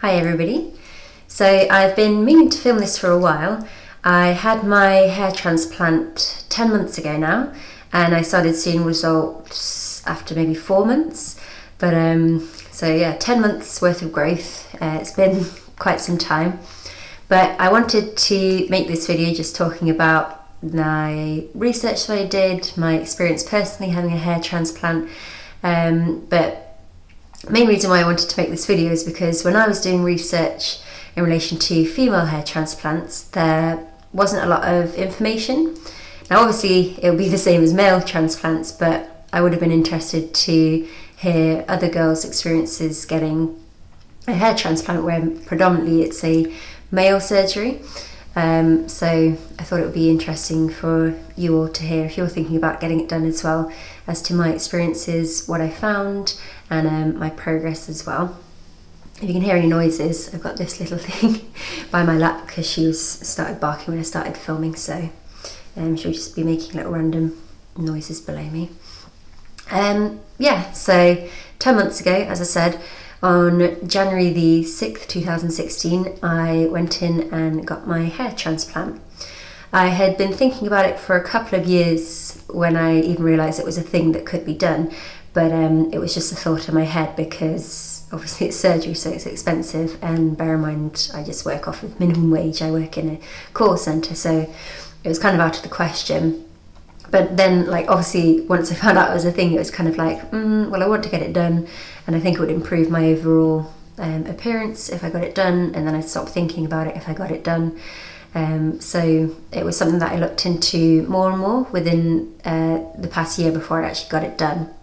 Hi everybody. So I've been meaning to film this for a while. I had my hair transplant 10 months ago now, and I started seeing results after maybe 4 months. But so yeah, 10 months worth of growth. It's been quite some time. But I wanted to make this video just talking about my research that I did, my experience personally having a hair transplant. But the main reason why I wanted to make this video is because when I was doing research in relation to female hair transplants, there wasn't a lot of information. Now obviously it would be the same as male transplants, but I would have been interested to hear other girls' experiences getting a hair transplant where predominantly it's a male surgery. So I thought it would be interesting for you all to hear if you're thinking about getting it done as well, as to my experiences, what I found, and my progress as well. If you can hear any noises, I've got this little thing by my lap because she started barking when I started filming, so she'll just be making little random noises below me. So 10 months ago, as I said, on January the 6th, 2016, I went in and got my hair transplant. I had been thinking about it for a couple of years when I even realised it was a thing that could be done, but it was just a thought in my head because obviously it's surgery, so it's expensive, and bear in mind I just work off of minimum wage. I work in a call centre, so it was kind of out of the question. But then, obviously, once I found out it was a thing, it was kind of well, I want to get it done, and I think it would improve my overall appearance if I got it done, and then I'd stop thinking about it if I got it done. So it was something that I looked into more and more within the past year before I actually got it done.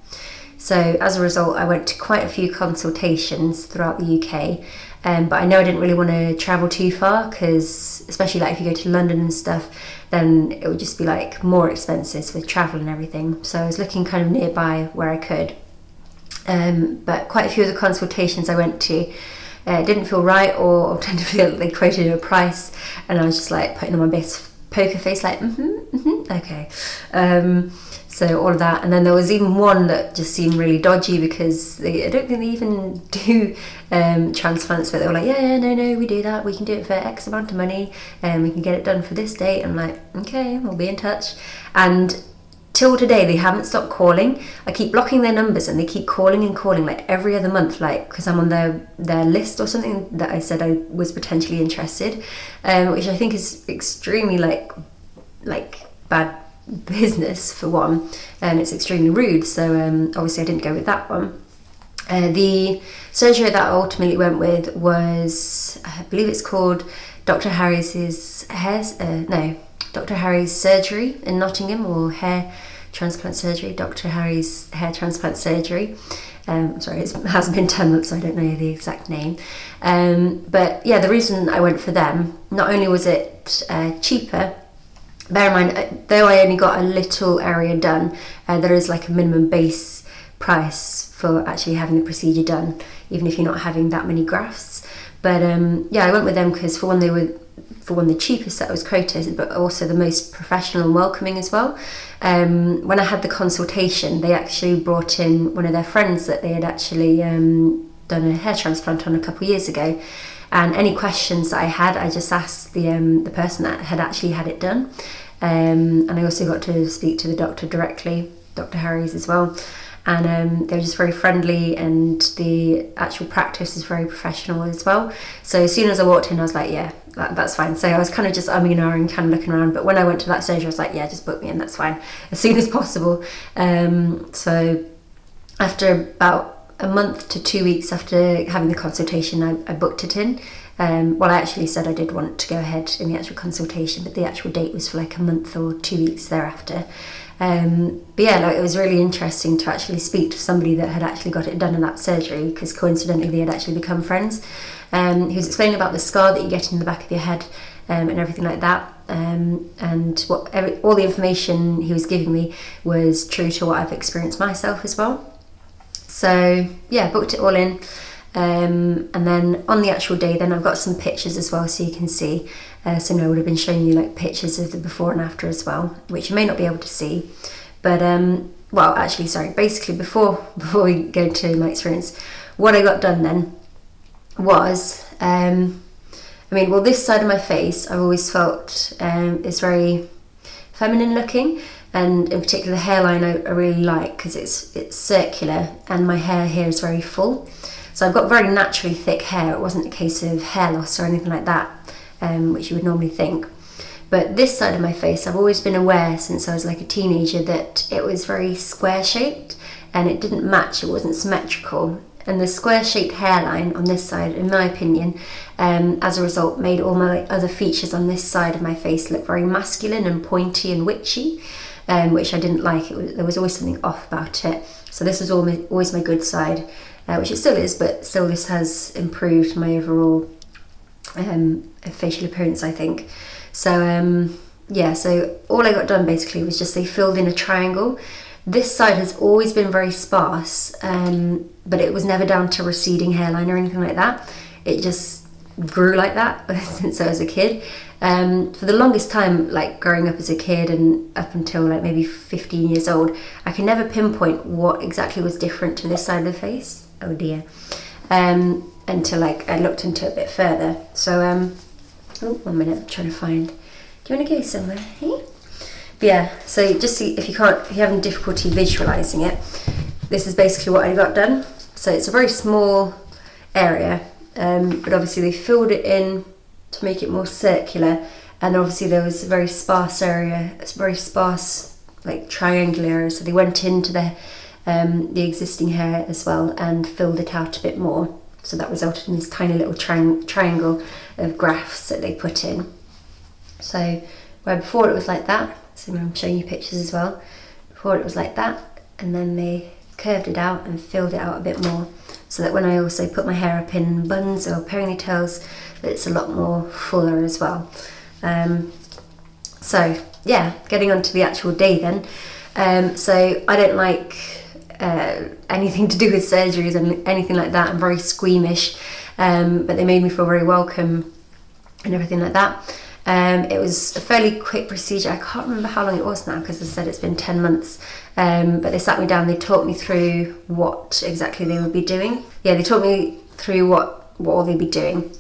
So as a result, I went to quite a few consultations throughout the UK, but I know I didn't really want to travel too far because, especially if you go to London and stuff, then it would just be more expensive with travel and everything. So I was looking kind of nearby where I could. But quite a few of the consultations I went to didn't feel right, or tend to feel like they quoted a price, and I was just putting on my best poker face, okay. So all of that, and then there was even one that just seemed really dodgy because I don't think they even do transplants, but they were no, we do that, we can do it for X amount of money, and we can get it done for this date. I'm okay, we'll be in touch. And till today they haven't stopped calling. I keep blocking their numbers and they keep calling and calling every other month, because I'm on their list or something that I said I was potentially interested, which I think is extremely bad business for one, and it's extremely rude. So obviously I didn't go with that one. The surgery that I ultimately went with was, I believe it's called Dr. Harry's Dr. Harry's surgery in Nottingham, or hair transplant surgery, Dr. Harry's hair transplant surgery. Sorry, it hasn't been 10 months, so I don't know the exact name. But yeah, the reason I went for them, not only was it cheaper, bear in mind, though I only got a little area done, there is a minimum base price for actually having the procedure done, even if you're not having that many grafts. But yeah, I went with them because for one, they were the cheapest that was quoted, but also the most professional and welcoming as well. When I had the consultation, they actually brought in one of their friends that they had actually done a hair transplant on a couple of years ago. And any questions that I had, I just asked the person that had actually had it done. And I also got to speak to the doctor directly, Dr. Harry's as well. And they were just very friendly, and the actual practice is very professional as well. So as soon as I walked in, I was yeah, that's fine. So I was kind of just umming and ahhing, kind of looking around. But when I went to that surgery, I was yeah, just book me in, that's fine, as soon as possible. So after about a month to 2 weeks after having the consultation, I booked it in. Well, I actually said I did want to go ahead in the actual consultation, but the actual date was for a month or 2 weeks thereafter. But yeah, it was really interesting to actually speak to somebody that had actually got it done in that surgery, because coincidentally they had actually become friends. He was explaining about the scar that you get in the back of your head, and everything like that. And all the information he was giving me was true to what I've experienced myself as well. So yeah, booked it all in. And then on the actual day, then I've got some pictures as well, so you can see. So I would have been showing you pictures of the before and after as well, which you may not be able to see. But well, actually, sorry. Basically, before we go to my experience, what I got done then was, well, this side of my face I've always felt is very feminine looking, and in particular the hairline I really like because it's circular and my hair here is very full. So I've got very naturally thick hair. It wasn't a case of hair loss or anything like that, which you would normally think. But this side of my face, I've always been aware since I was like a teenager that it was very square shaped and it didn't match, it wasn't symmetrical. And the square shaped hairline on this side, in my opinion, as a result made all my other features on this side of my face look very masculine and pointy and witchy, which I didn't like. There was always something off about it. So this was always my good side, which it still is, but still this has improved my overall facial appearance, I think. So so all I got done basically was just they filled in a triangle. This side has always been very sparse, but it was never down to receding hairline or anything like that. It just grew like that since I was a kid. For the longest time, like growing up as a kid and up until like maybe 15 years old, I can never pinpoint what exactly was different to this side of the face. Oh dear. Until like I looked into it a bit further. So 1 minute, I'm trying to find. Do you want to go somewhere? Hey? But yeah, so just see if you're having difficulty visualizing it, this is basically what I got done. So it's a very small area, but obviously they filled it in to make it more circular, and obviously there was a very sparse area, it's very sparse like triangular area, so they went into the existing hair as well and filled it out a bit more. So that resulted in this tiny little triangle of grafts that they put in. So where before it was like that, so I'm showing you pictures as well, before it was like that, and then they curved it out and filled it out a bit more, so that when I also put my hair up in buns or ponytails, it's a lot more fuller as well. So yeah, getting on to the actual day then. So I don't like anything to do with surgeries and anything like that. I'm very squeamish, but they made me feel very welcome and everything like that. It was a fairly quick procedure. I can't remember how long it was now because as I said it's been 10 months, but they sat me down, they taught me through what exactly they would be doing. Yeah, they taught me through what all they'd be doing,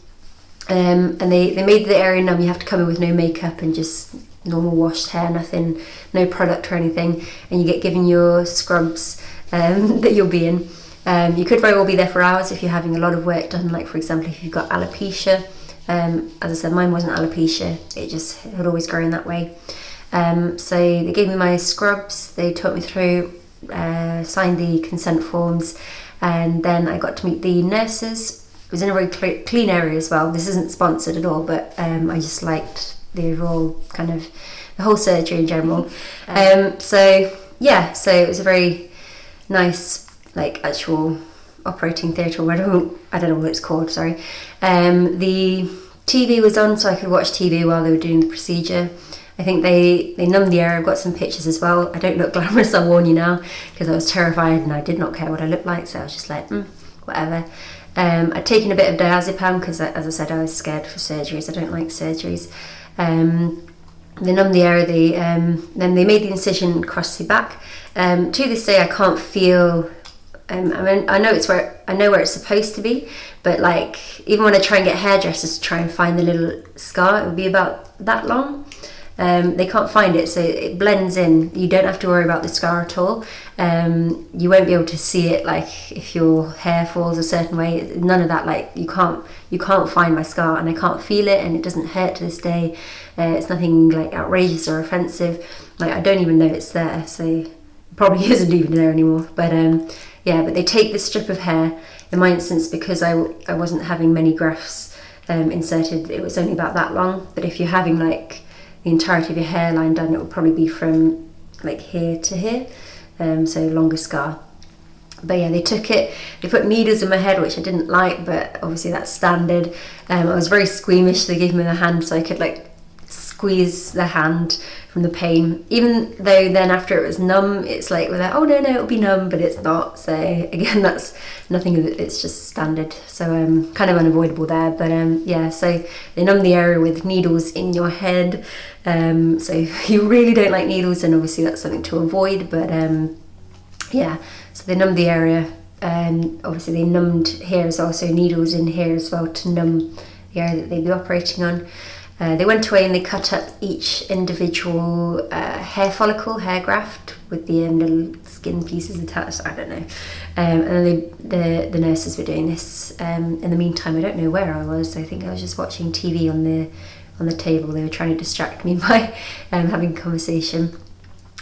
and they made the area numb. You have to come in with no makeup and just normal washed hair, nothing, no product or anything, and you get given your scrubs that you'll be in. You could very well be there for hours if you're having a lot of work done, like for example if you've got alopecia. As I said, mine wasn't alopecia, it would always grow in that way. So they gave me my scrubs, they taught me through, signed the consent forms, and then I got to meet the nurses. It was in a very clean area as well. This isn't sponsored at all, but I just liked the overall kind of the whole surgery in general. So it was a very nice like actual operating theatre, or I don't know what it's called, sorry. The TV was on, so I could watch TV while they were doing the procedure. I think they numbed the area. I've got some pictures as well. I don't look glamorous, I'll warn you now, because I was terrified and I did not care what I looked like, so I was just like, whatever. I'd taken a bit of diazepam because, as I said, I was scared for surgeries. I don't like surgeries. They numbed the area, then they made the incision across the back. To this day I can't feel, I mean, I know where it's supposed to be, but like even when I try and get hairdressers to try and find the little scar, it would be about that long. They can't find it, so it blends in. You don't have to worry about the scar at all. You won't be able to see it, like if your hair falls a certain way, none of that. Like you can't find my scar, and I can't feel it, and it doesn't hurt to this day. It's nothing like outrageous or offensive. Like I don't even know it's there, so it probably isn't even there anymore. But but they take this strip of hair. In my instance, because I wasn't having many grafts inserted, it was only about that long. But if you're having like the entirety of your hairline done, it will probably be from like here to here, so longer scar. But yeah, they took it, they put needles in my head, which I didn't like, but obviously that's standard. I was very squeamish, so they gave me the hand so I could like squeeze the hand from the pain, even though then after it was numb, it's like, oh no, it'll be numb, but it's not. So again, that's nothing, it's just standard, so kind of unavoidable there. But so they numb the area with needles in your head, so if you really don't like needles, then obviously that's something to avoid. But so they numb the area obviously they numbed here as well, so needles in here as well to numb the area that they'd be operating on. They went away and they cut up each individual hair follicle, hair graft, with the little skin pieces attached. I don't know. And then the nurses were doing this. In the meantime, I don't know where I was. I think I was just watching TV on the table. They were trying to distract me by having a conversation.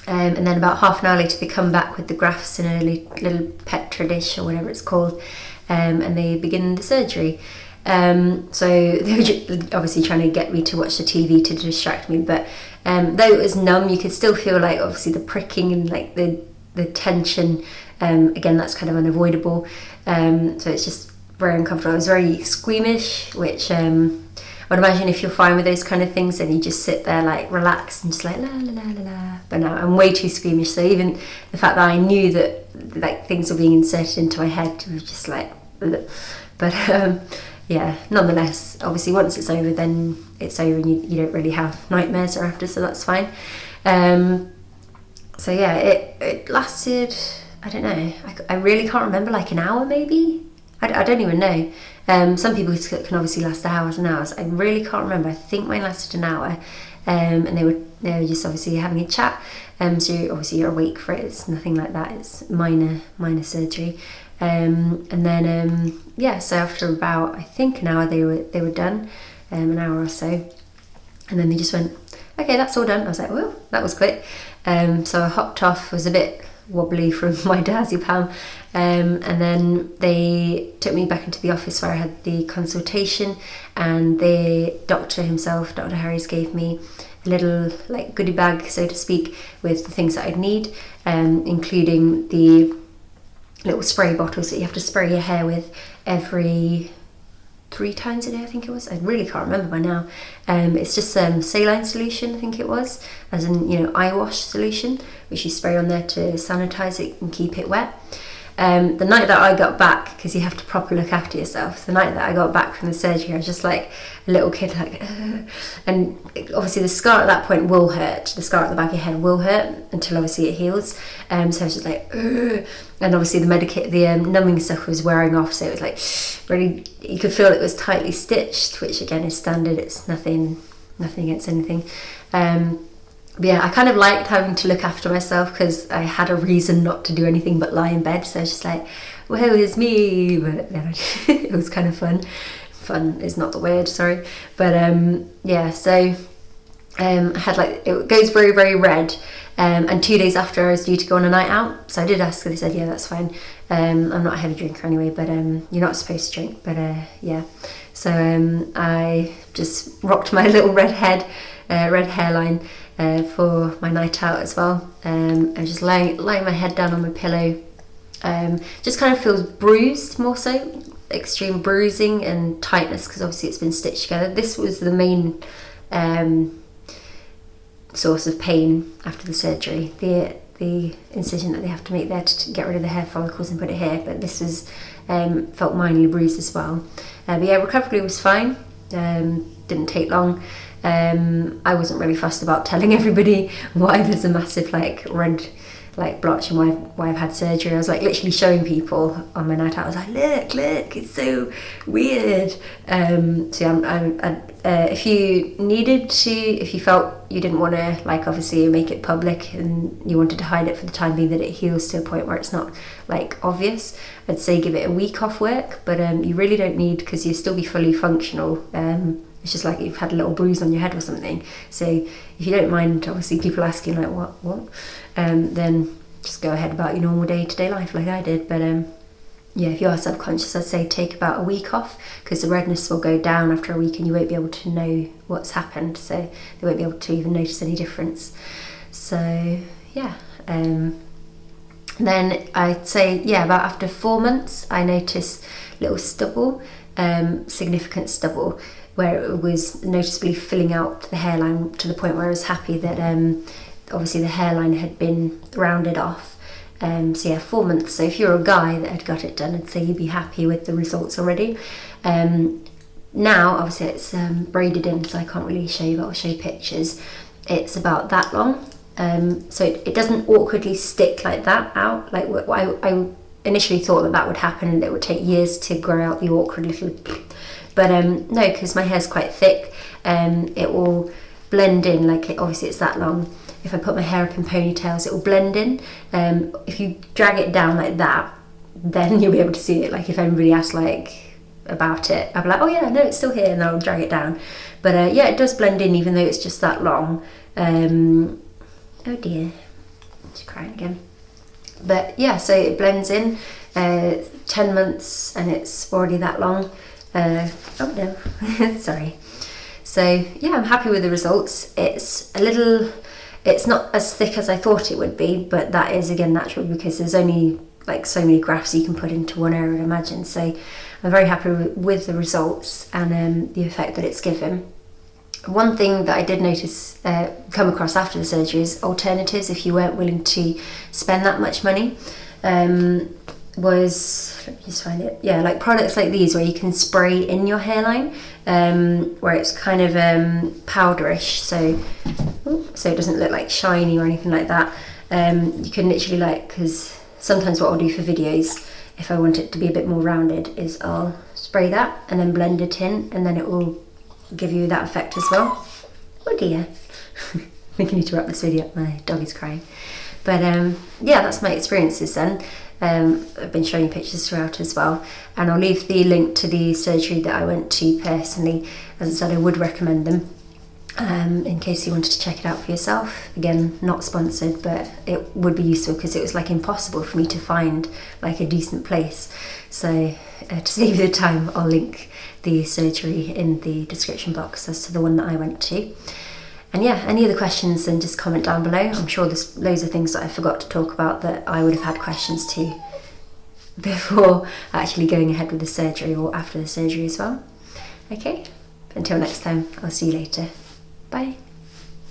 And then about half an hour later, they come back with the grafts in a little Petri dish or whatever it's called, and they begin the surgery. So they were obviously trying to get me to watch the TV to distract me, but though it was numb, you could still feel like obviously the pricking and like the tension. Again, that's kind of unavoidable. So it's just very uncomfortable. I was very squeamish, which I would imagine if you're fine with those kind of things, then you just sit there like relaxed and just like la la la la la. But no, I'm way too squeamish. So even the fact that I knew that like things were being inserted into my head was just like, ugh. But yeah, nonetheless, obviously once it's over, then it's over and you don't really have nightmares thereafter, so that's fine. So yeah, it lasted, I don't know, I really can't remember, like an hour maybe? I don't even know. Some people can obviously last hours and hours. I really can't remember. I think mine lasted an hour. And they were just obviously having a chat. So obviously you're awake for it. It's nothing like that. It's minor surgery. And then yeah, so after about I think an hour they were done, an hour or so, and then they just went, okay, that's all done. I was like, well, that was quick. So I hopped off, was a bit wobbly from my diazepam, and then they took me back into the office where I had the consultation, and the doctor himself, Dr. Harris, gave me a little like goodie bag, so to speak, with the things that I'd need, including the little spray bottles that you have to spray your hair with every 3 times a day, I think it was. I really can't remember by now. It's just saline solution, I think it was, as in, eye wash solution, which you spray on there to sanitize it and keep it wet. The night that I got back, because you have to properly look after yourself, the night that I got back from the surgery, I was just like a little kid, like, and obviously the scar at that point will hurt. The scar at the back of your head will hurt until obviously it heals. So I was just like, and obviously the numbing stuff was wearing off, so it was like really, you could feel it was tightly stitched, which again is standard. It's nothing against anything. But yeah, I kind of liked having to look after myself because I had a reason not to do anything but lie in bed. So I was just like, well, it's me. But yeah, it was kind of fun. Fun is not the word, sorry. But yeah, so I had like, it goes very, very red. And 2 days after I was due to go on a night out. So I did ask, they said, yeah, that's fine. I'm not a heavy drinker anyway, but you're not supposed to drink. But yeah, so I just rocked my little red hairline for my night out as well. I was just laying my head down on my pillow. Just kind of feels bruised, more so extreme bruising and tightness, because obviously it's been stitched together. This was the main source of pain after the surgery, the incision that they have to make there to get rid of the hair follicles and put it here. But this was felt minorly bruised as well. But yeah, recovery was fine. Didn't take long. I wasn't really fussed about telling everybody why there's a massive like red like blotch and why I've had surgery. I was like literally showing people on my night out. I was like, look, it's so weird. So yeah, if you needed to, if you felt you didn't want to like obviously make it public and you wanted to hide it for the time being that it heals to a point where it's not like obvious, I'd say give it a week off work. But you really don't need, because you'll still be fully functional. It's just like you've had a little bruise on your head or something. So if you don't mind, obviously people asking like what, then just go ahead about your normal day-to-day life like I did. But yeah, if you are subconscious, I'd say take about a week off, because the redness will go down after a week and you won't be able to know what's happened. So they won't be able to even notice any difference. So yeah, then I'd say, yeah, about after 4 months, I noticed little stubble, significant stubble, where it was noticeably filling out the hairline to the point where I was happy that obviously the hairline had been rounded off. So yeah, 4 months. So if you're a guy that had got it done, I'd say you'd be happy with the results already. Now, obviously it's braided in, so I can't really show you, but I'll show you pictures. It's about that long. So it doesn't awkwardly stick like that out. Like initially thought that that would happen and it would take years to grow out the awkward little, but no, because my hair's quite thick, it will blend in, like obviously it's that long. If I put my hair up in ponytails, it will blend in. If you drag it down like that, then you'll be able to see it. Like if anybody asks like about it, I'll be like, oh yeah, no, it's still here, and I'll drag it down. But yeah, it does blend in even though it's just that long. Oh dear, she's crying again. But yeah, so it blends in, 10 months and it's already that long. Oh no, sorry. So yeah, I'm happy with the results. It's not as thick as I thought it would be, but that is again natural because there's only like so many grafts you can put into one area, I'd imagine. So I'm very happy with the results and the effect that it's given. One thing that I did notice, come across after the surgery, is alternatives if you weren't willing to spend that much money. Was, let me just find it, yeah, like products like these where you can spray in your hairline, where it's kind of powderish, so it doesn't look like shiny or anything like that. You can literally, like, because sometimes what I'll do for videos, if I want it to be a bit more rounded, is I'll spray that and then blend it in, and then it will give you that effect as well. Oh dear. I think I need to wrap this video up, my dog is crying. But yeah, that's my experiences then. I've been showing pictures throughout as well, and I'll leave the link to the surgery that I went to personally. As I said, I would recommend them in case you wanted to check it out for yourself. Again, not sponsored, but it would be useful because it was like impossible for me to find like a decent place. So to save you the time, I'll link the surgery in the description box as to the one that I went to. And yeah, any other questions, then just comment down below. I'm sure there's loads of things that I forgot to talk about that I would have had questions to before actually going ahead with the surgery or after the surgery as well. Okay, until next time, I'll see you later. Bye.